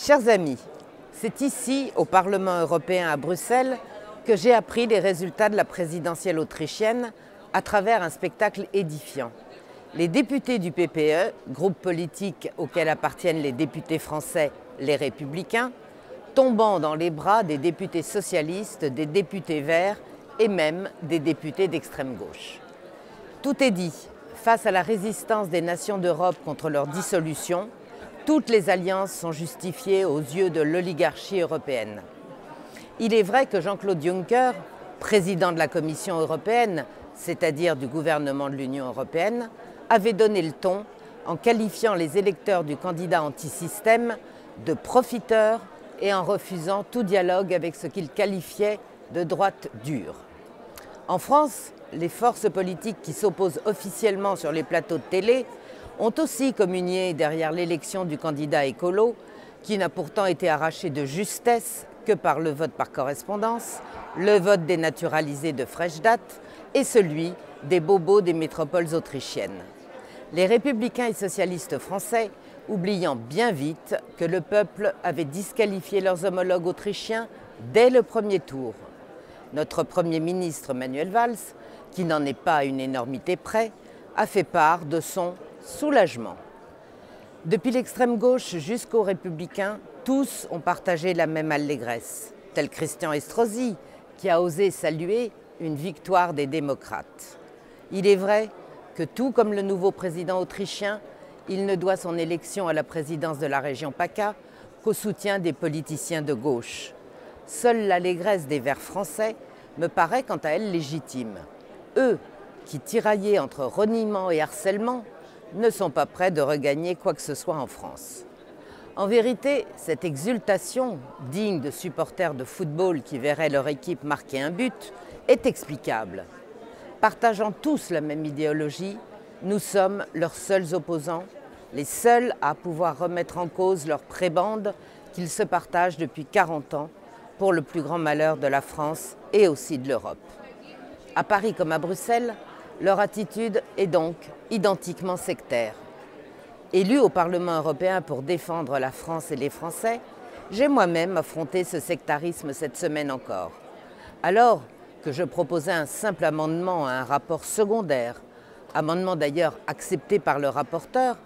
Chers amis, c'est ici, au Parlement européen à Bruxelles, que j'ai appris les résultats de la présidentielle autrichienne à travers un spectacle édifiant. Les députés du PPE, groupe politique auquel appartiennent les députés français, les Républicains, tombant dans les bras des députés socialistes, des députés verts et même des députés d'extrême gauche. Tout est dit. Face à la résistance des nations d'Europe contre leur dissolution, toutes les alliances sont justifiées aux yeux de l'oligarchie européenne. Il est vrai que Jean-Claude Juncker, président de la Commission européenne, c'est-à-dire du gouvernement de l'Union européenne, avait donné le ton en qualifiant les électeurs du candidat anti-système de profiteurs et en refusant tout dialogue avec ce qu'il qualifiait de droite dure. En France, les forces politiques qui s'opposent officiellement sur les plateaux de télé ont aussi communié derrière l'élection du candidat écolo, qui n'a pourtant été arraché de justesse que par le vote par correspondance, le vote dénaturalisé de fraîche date et celui des bobos des métropoles autrichiennes. Les républicains et socialistes français, oubliant bien vite que le peuple avait disqualifié leurs homologues autrichiens dès le premier tour. Notre Premier ministre Manuel Valls, qui n'en est pas à une énormité près, a fait part de son soulagement. Depuis l'extrême gauche jusqu'aux républicains, tous ont partagé la même allégresse, tel Christian Estrosi, qui a osé saluer une victoire des démocrates. Il est vrai que tout comme le nouveau président autrichien, il ne doit son élection à la présidence de la région PACA qu'au soutien des politiciens de gauche. Seule l'allégresse des Verts français me paraît quant à elle légitime. Eux, qui tiraillés entre reniement et harcèlement, ne sont pas prêts de regagner quoi que ce soit en France. En vérité, cette exultation, digne de supporters de football qui verraient leur équipe marquer un but, est explicable. Partageant tous la même idéologie, nous sommes leurs seuls opposants, les seuls à pouvoir remettre en cause leur prébande qu'ils se partagent depuis 40 ans, pour le plus grand malheur de la France et aussi de l'Europe. À Paris comme à Bruxelles, leur attitude est donc identiquement sectaire. Élu au Parlement européen pour défendre la France et les Français, j'ai moi-même affronté ce sectarisme cette semaine encore. Alors que je proposais un simple amendement à un rapport secondaire, amendement d'ailleurs accepté par le rapporteur,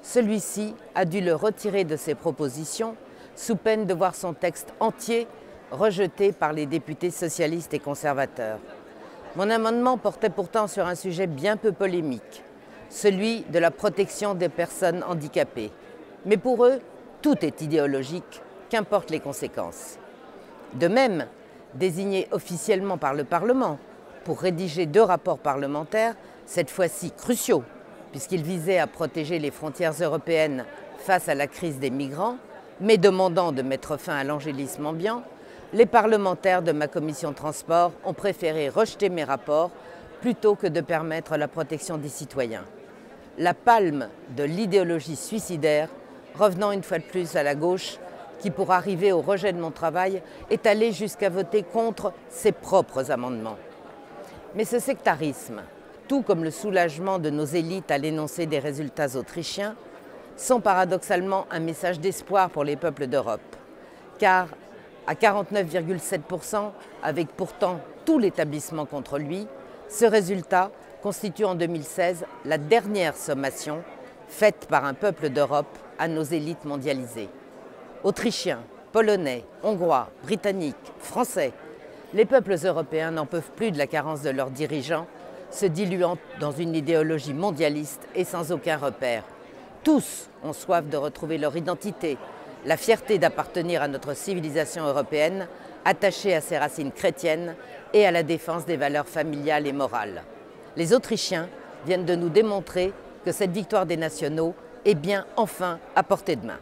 celui-ci a dû le retirer de ses propositions sous peine de voir son texte entier rejeté par les députés socialistes et conservateurs. Mon amendement portait pourtant sur un sujet bien peu polémique, celui de la protection des personnes handicapées. Mais pour eux, tout est idéologique, qu'importent les conséquences. De même, désigné officiellement par le Parlement pour rédiger 2 rapports parlementaires, cette fois-ci cruciaux, puisqu'ils visaient à protéger les frontières européennes face à la crise des migrants, mais demandant de mettre fin à l'angélisme ambiant, les parlementaires de ma commission transport ont préféré rejeter mes rapports plutôt que de permettre la protection des citoyens. La palme de l'idéologie suicidaire, revenant une fois de plus à la gauche, qui pour arriver au rejet de mon travail est allée jusqu'à voter contre ses propres amendements. Mais ce sectarisme, tout comme le soulagement de nos élites à l'énoncé des résultats autrichiens, sont paradoxalement un message d'espoir pour les peuples d'Europe. Car à 49,7%, avec pourtant tout l'établissement contre lui, ce résultat constitue en 2016 la dernière sommation faite par un peuple d'Europe à nos élites mondialisées. Autrichiens, Polonais, Hongrois, Britanniques, Français, les peuples européens n'en peuvent plus de la carence de leurs dirigeants, se diluant dans une idéologie mondialiste et sans aucun repère. Tous ont soif de retrouver leur identité, la fierté d'appartenir à notre civilisation européenne, attachée à ses racines chrétiennes et à la défense des valeurs familiales et morales. Les Autrichiens viennent de nous démontrer que cette victoire des nationaux est bien enfin à portée de main.